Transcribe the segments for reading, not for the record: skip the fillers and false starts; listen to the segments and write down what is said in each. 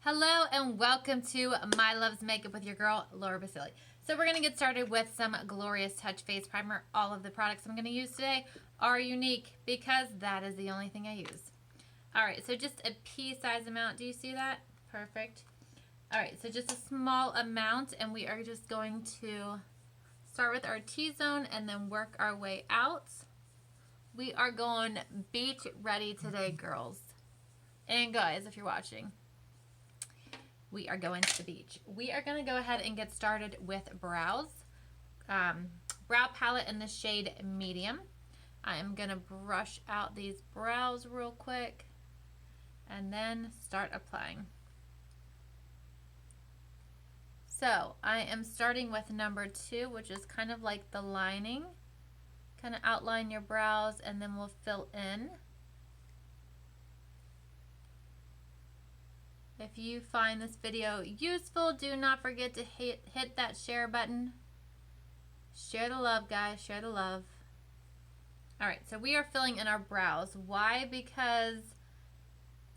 Hello and welcome to My Loves Makeup with your girl, Laura Basile. So we're going to get started with some Glorious Touch Face Primer. All of the products I'm going to use today are Younique because that is the only thing I use. Alright, so just a pea-size amount. Do you see that? Perfect. Alright, so just a small amount, and we are just going to start with our T-zone and then work our way out. We are going beach ready today, girls. And guys, if you're watching. We are going to the beach. We are going to go ahead and get started with brows. Brow palette in the shade Medium. I am going to brush out these brows real quick and then start applying. So I am starting with number 2, which is kind of like the lining. Kind of outline your brows and then we'll fill in. If you find this video useful, do not forget to hit that share button. Share the love, guys. Share the love. Alright, so we are filling in our brows. Why? Because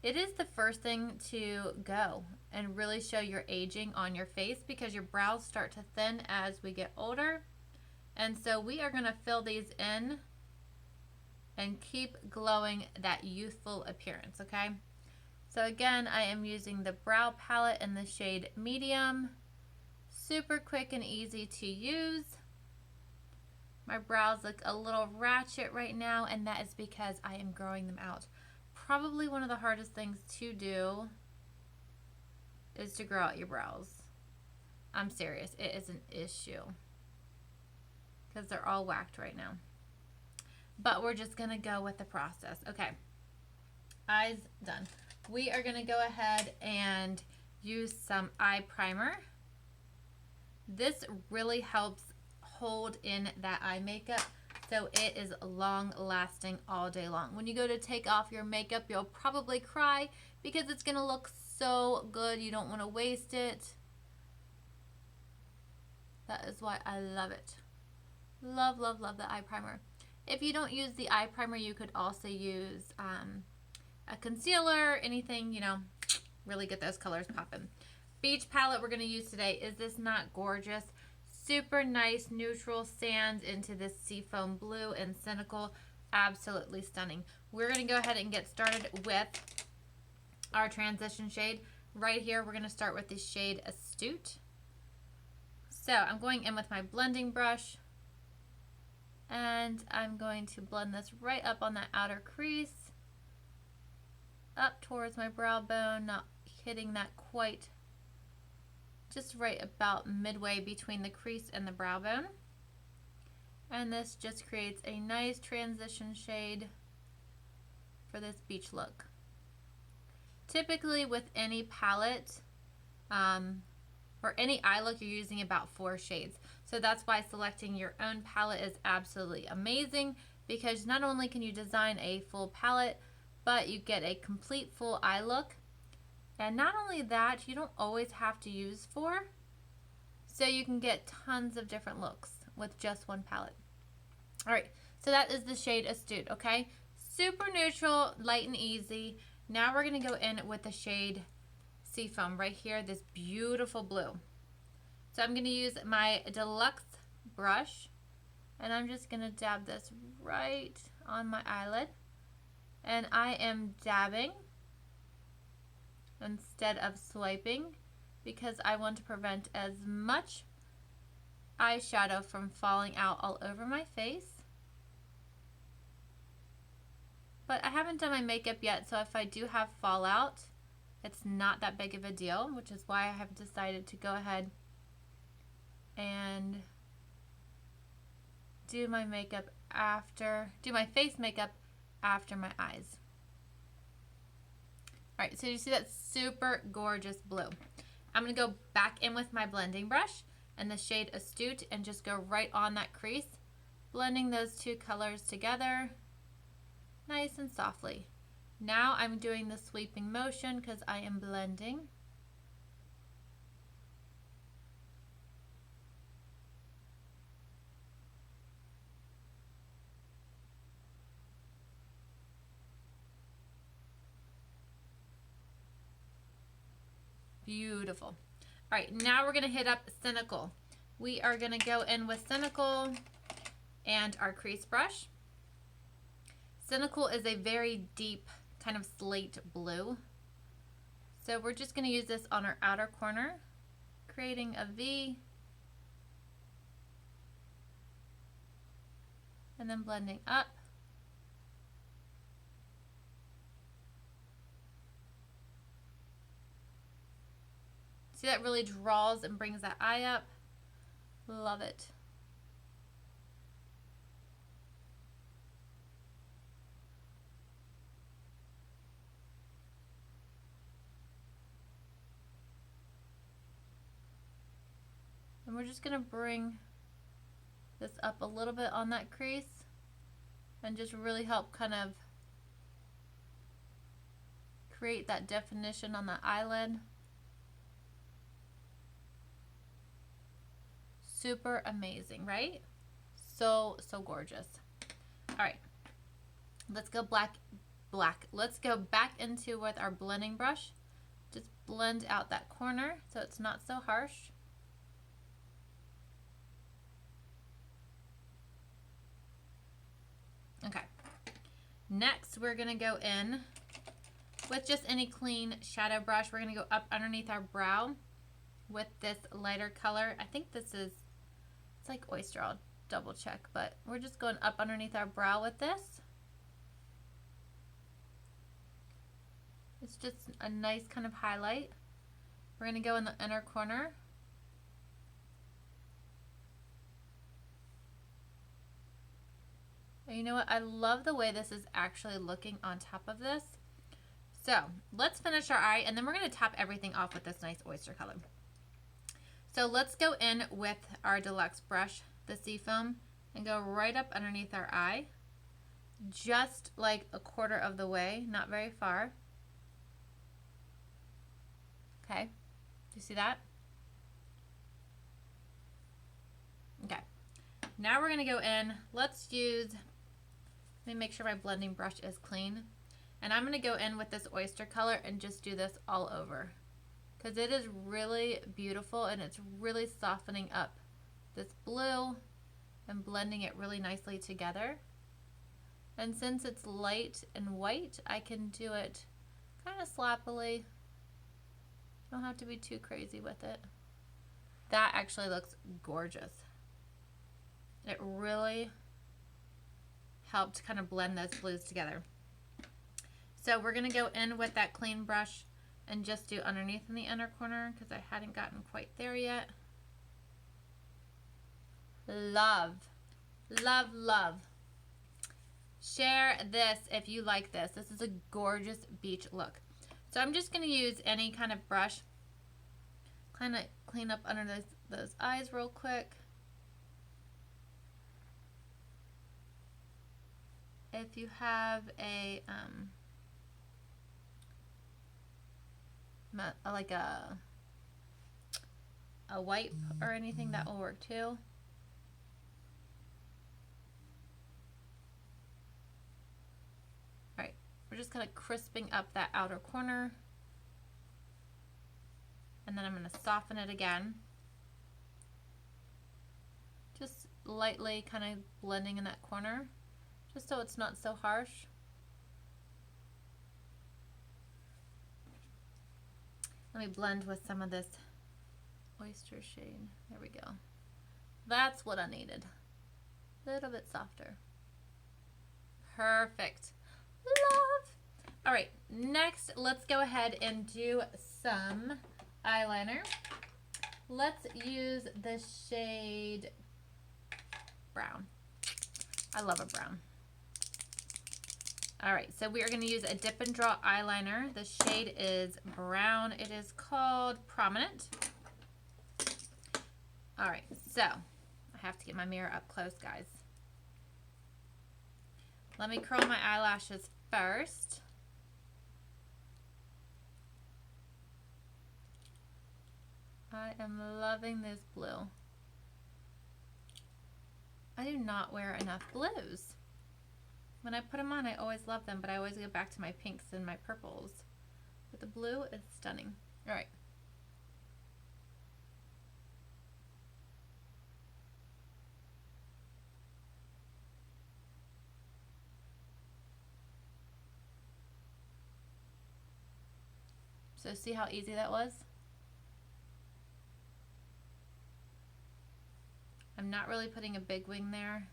it is the first thing to go and really show your aging on your face, because your brows start to thin as we get older. And so we are going to fill these in and keep glowing that youthful appearance, okay? So again, I am using the brow palette in the shade Medium. Super quick and easy to use. My brows look a little ratchet right now, and that is because I am growing them out. Probably one of the hardest things to do is to grow out your brows. I'm serious, it is an issue because they're all whacked right now. But we're just gonna go with the process. Okay, eyes done. We are going to go ahead and use some eye primer. This really helps hold in that eye makeup so it is long lasting all day long. When you go to take off your makeup, you'll probably cry because it's going to look so good. You don't want to waste it. That is why I love it. Love, love, love the eye primer. If you don't use the eye primer, you could also use a concealer, anything, you know, really get those colors popping. Beach palette we're going to use today. Is this not gorgeous? Super nice neutral sand into this seafoam blue and Cynical. Absolutely stunning. We're going to go ahead and get started with our transition shade. Right here, we're going to start with the shade Astute. So I'm going in with my blending brush, and I'm going to blend this right up on that outer crease, up towards my brow bone, not hitting that quite, just right about midway between the crease and the brow bone. And this just creates a nice transition shade for this beach look. Typically with any palette or any eye look, you're using about 4 shades. So that's why selecting your own palette is absolutely amazing, because not only can you design a full palette, but you get a complete full eye look. And not only that, you don't always have to use 4. So you can get tons of different looks with just one palette. Alright, so that is the shade Astute, okay? Super neutral, light and easy. Now we're going to go in with the shade Seafoam right here, this beautiful blue. So I'm going to use my deluxe brush, and I'm just going to dab this right on my eyelid. And I am dabbing instead of swiping because I want to prevent as much eyeshadow from falling out all over my face. But I haven't done my makeup yet, so if I do have fallout, it's not that big of a deal, which is why I have decided to go ahead and do my makeup after, do my face makeup after my eyes. Alright, so you see that super gorgeous blue. I'm going to go back in with my blending brush and the shade Astute and just go right on that crease, blending those two colors together nice and softly. Now I'm doing the sweeping motion because I am blending. Beautiful. All right, now we're going to hit up Cynical. We are going to go in with Cynical and our crease brush. Cynical is a very deep kind of slate blue. So we're just going to use this on our outer corner, creating a V, and then blending up. See, that really draws and brings that eye up. Love it. And we're just going to bring this up a little bit on that crease and just really help kind of create that definition on the eyelid. Super amazing, right? So gorgeous. All right, let's go black. Let's go back into with our blending brush. Just blend out that corner so it's not so harsh. Okay, next we're gonna go in with just any clean shadow brush. We're gonna go up underneath our brow with this lighter color. I think this is, it's like oyster, I'll double check, but we're just going up underneath our brow with this. It's just a nice kind of highlight. We're gonna go in the inner corner. And you know what? I love the way this is actually looking on top of this. So let's finish our eye, and then we're going to top everything off with this nice oyster color. So let's go in with our deluxe brush, the Seafoam, and go right up underneath our eye, just like a quarter of the way, not very far. Okay, do you see that? Okay, now we're going to go in. Let's use, let me make sure my blending brush is clean. And I'm going to go in with this oyster color and just do this all over, because it is really beautiful and it's really softening up this blue and blending it really nicely together. And since it's light and white, I can do it kind of sloppily. Don't have to be too crazy with it. That actually looks gorgeous. It really helped kind of blend those blues together. So we're going to go in with that clean brush and just do underneath in the inner corner, because I hadn't gotten quite there yet. Love, love, love. Share this if you like this. This is a gorgeous beach look. So I'm just going to use any kind of brush, kind of clean up under those eyes real quick. If you have a like a wipe or anything, that will work too. All right, we're just kind of crisping up that outer corner, and then I'm going to soften it again, just lightly kind of blending in that corner, just so it's not so harsh. Let me blend with some of this oyster shade. There we go. That's what I needed. A little bit softer. Perfect. Love. All right, next let's go ahead and do some eyeliner. Let's use the shade Brown. I love a brown. All right, so we are going to use a dip and draw eyeliner. The shade is brown. It is called Prominent. All right, so I have to get my mirror up close, guys. Let me curl my eyelashes first. I am loving this blue. I do not wear enough blues. When I put them on, I always love them, but I always go back to my pinks and my purples. But the blue is stunning. All right. So see how easy that was? I'm not really putting a big wing there.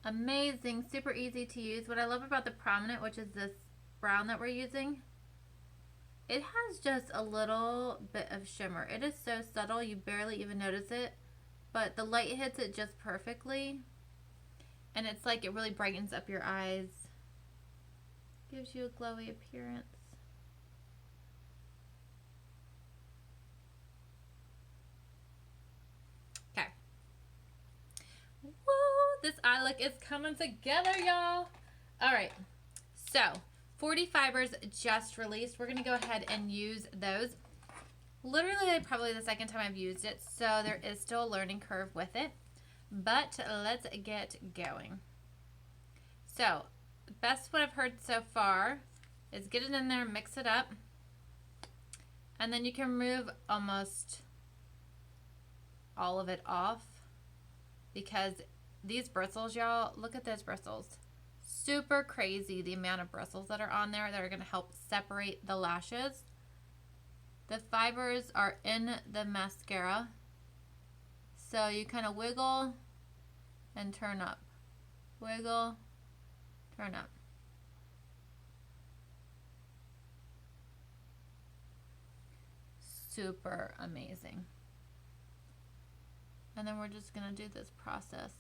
Amazing, super easy to use. What I love about the Prominent, which is this brown that we're using, it has just a little bit of shimmer. It is so subtle, you barely even notice it, but the light hits it just perfectly, and it's like it really brightens up your eyes, gives you a glowy appearance. Okay. Woo! This eye look is coming together, y'all. All right, so 40 fibers just released. We're gonna go ahead and use those. Literally probably the second time I've used it, so there is still a learning curve with it, but let's get going. So the best what I've heard so far is get it in there, mix it up, and then you can remove almost all of it off, because these bristles, y'all, look at those bristles. Super crazy the amount of bristles that are on there that are going to help separate the lashes. The fibers are in the mascara, so you kind of wiggle and turn up. Wiggle, turn up. Super amazing. And then we're just going to do this process.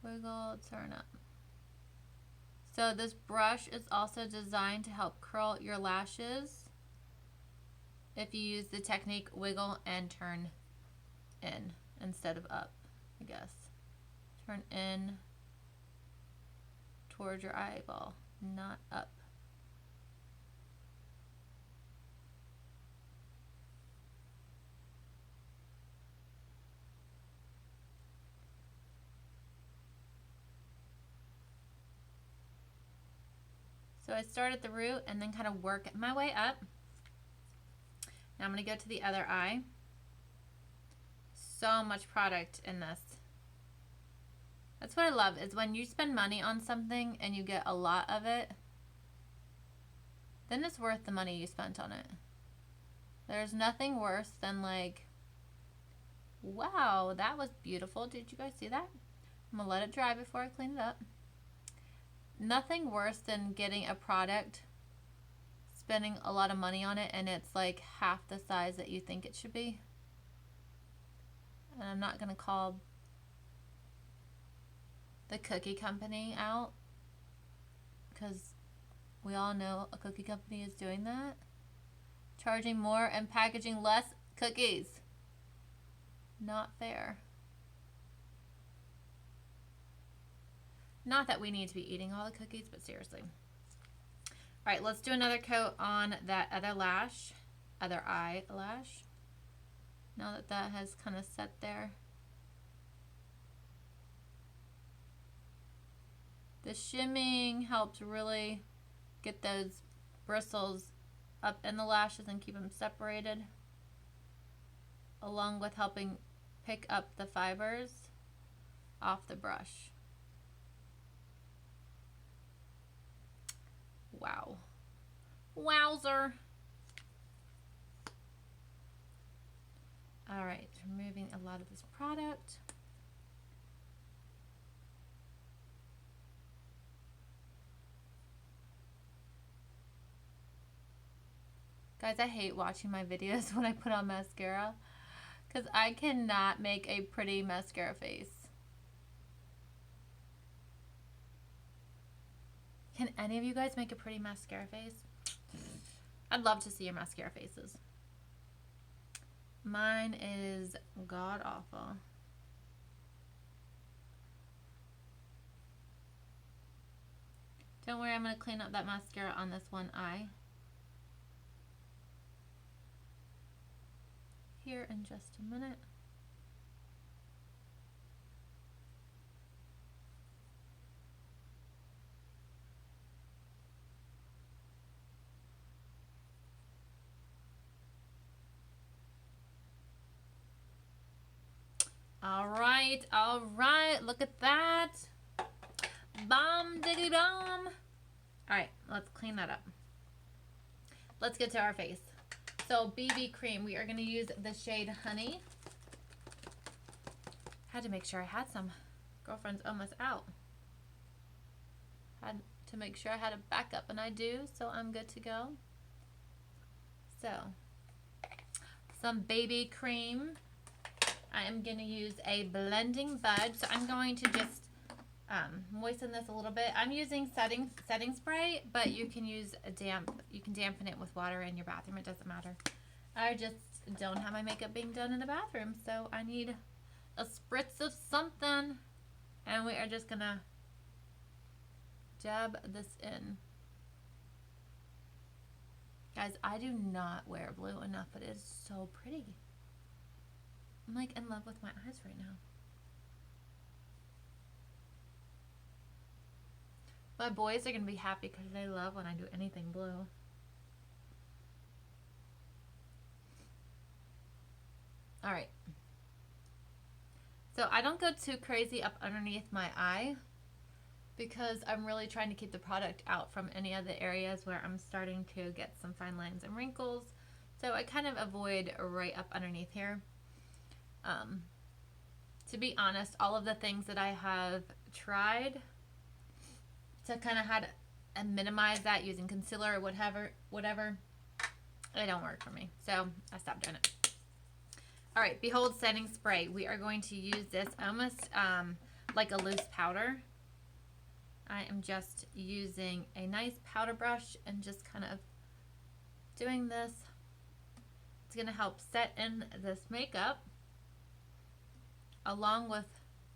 Wiggle, turn up. So this brush is also designed to help curl your lashes if you use the technique wiggle and turn in instead of up, I guess. Turn in towards your eyeball, not up. So I start at the root and then kind of work my way up. Now I'm going to go to the other eye. So much product in this. That's what I love, is when you spend money on something and you get a lot of it, then it's worth the money you spent on it. There's nothing worse than like, wow, that was beautiful. Did you guys see that? I'm going to let it dry before I clean it up. Nothing worse than getting a product, spending a lot of money on it, and it's like half the size that you think it should be. And I'm not going to call the cookie company out, because we all know a cookie company is doing that. Charging more and packaging less cookies. Not fair. Not that we need to be eating all the cookies, but seriously. All right, let's do another coat on that other lash, other eyelash. Now that that has kind of set there. The shimming helps really get those bristles up in the lashes and keep them separated, along with helping pick up the fibers off the brush. Wow. Wowzer. All right, removing a lot of this product. Guys, I hate watching my videos when I put on mascara, because I cannot make a pretty mascara face. Can any of you guys make a pretty mascara face? I'd love to see your mascara faces. Mine is god awful. Don't worry, I'm going to clean up that mascara on this one eye here in just a minute. All right. Look at that. Bomb diggity bomb. All right, let's clean that up. Let's get to our face. So BB cream, we are going to use the shade Honey. Had to make sure I had some. Girlfriend's almost out. Had to make sure I had a backup, and I do, so I'm good to go. So, some BB cream. I am going to use a blending bud, so I'm going to just moisten this a little bit. I'm using setting spray, but you can use you can dampen it with water in your bathroom. It doesn't matter. I just don't have my makeup being done in the bathroom, so I need a spritz of something, and we are just gonna dab this in. Guys, I do not wear blue enough, but it is so pretty. I'm like in love with my eyes right now. My boys are going to be happy because they love when I do anything blue. All right. So I don't go too crazy up underneath my eye because I'm really trying to keep the product out from any of the areas where I'm starting to get some fine lines and wrinkles. So I kind of avoid right up underneath here. To be honest, all of the things that I have tried to kind of had and minimize that using concealer or whatever, it don't work for me. So I stopped doing it. All right, Behold Setting Spray. We are going to use this almost like a loose powder. I am just using a nice powder brush and just kind of doing this. It's going to help set in this makeup along with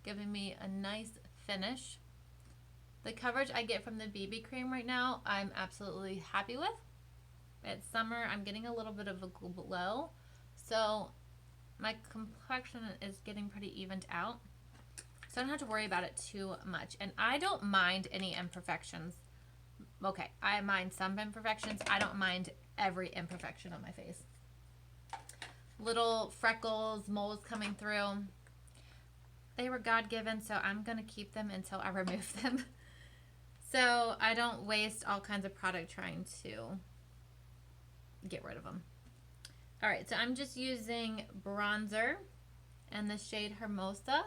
giving me a nice finish. The coverage I get from the BB cream right now, I'm absolutely happy with. It's summer. I'm getting a little bit of a glow. So my complexion is getting pretty evened out. So I don't have to worry about it too much. And I don't mind any imperfections. Okay, I mind some imperfections. I don't mind every imperfection on my face. Little freckles, moles coming through. They were God-given, so I'm going to keep them until I remove them. So I don't waste all kinds of product trying to get rid of them. All right, so I'm just using bronzer and the shade Hermosa.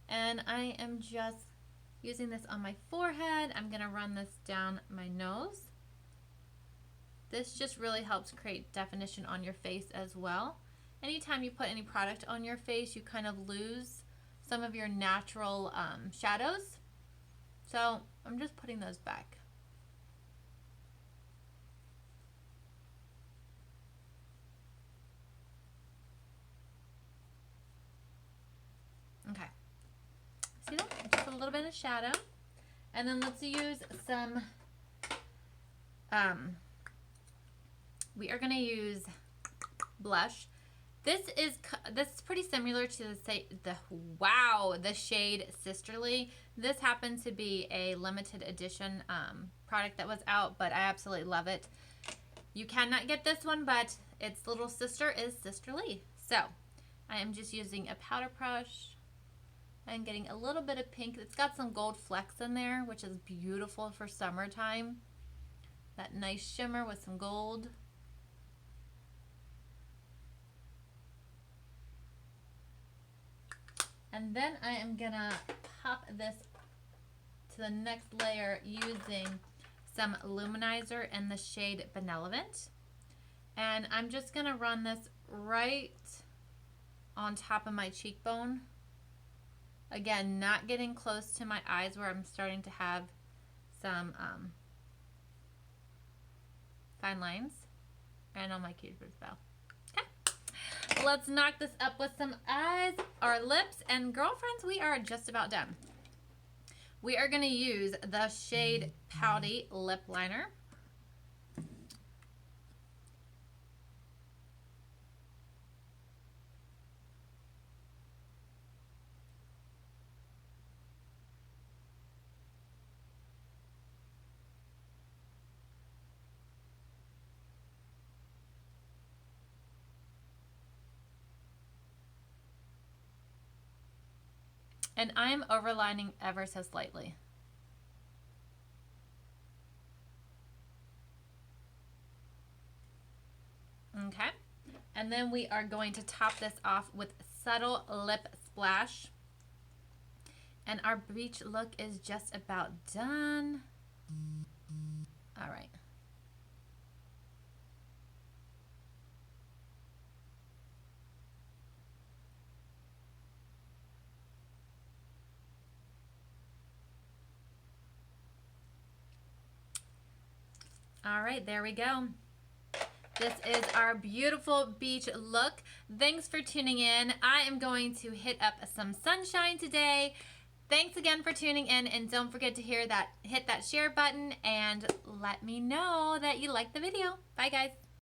And I am just using this on my forehead. I'm going to run this down my nose. This just really helps create definition on your face as well. Anytime you put any product on your face, you kind of lose some of your natural shadows. So I'm just putting those back. Okay. See that? Just a little bit of shadow. And then let's use some, we are going to use blush. This is pretty similar to the shade Sisterly. This happens to be a limited edition product that was out, but I absolutely love it. You cannot get this one, but its little sister is Sisterly. So I am just using a powder brush and getting a little bit of pink. It's got some gold flecks in there, which is beautiful for summertime. That nice shimmer with some gold. And then I am gonna pop this to the next layer using some luminizer in the shade Benevolent. And I'm just gonna run this right on top of my cheekbone. Again, not getting close to my eyes where I'm starting to have some fine lines. And on my cupid's bow. Let's knock this up with some eyes, our lips, and girlfriends, we are just about done. We are going to use the shade Pouty Lip Liner. And I'm overlining ever so slightly. Okay. And then we are going to top this off with Subtle Lip Splash. And our beach look is just about done. All right. All right, there we go. This is our beautiful beach look. Thanks for tuning in. I am going to hit up some sunshine today. Thanks again for tuning in, and don't forget to hit that share button and let me know that you liked the video. Bye, guys.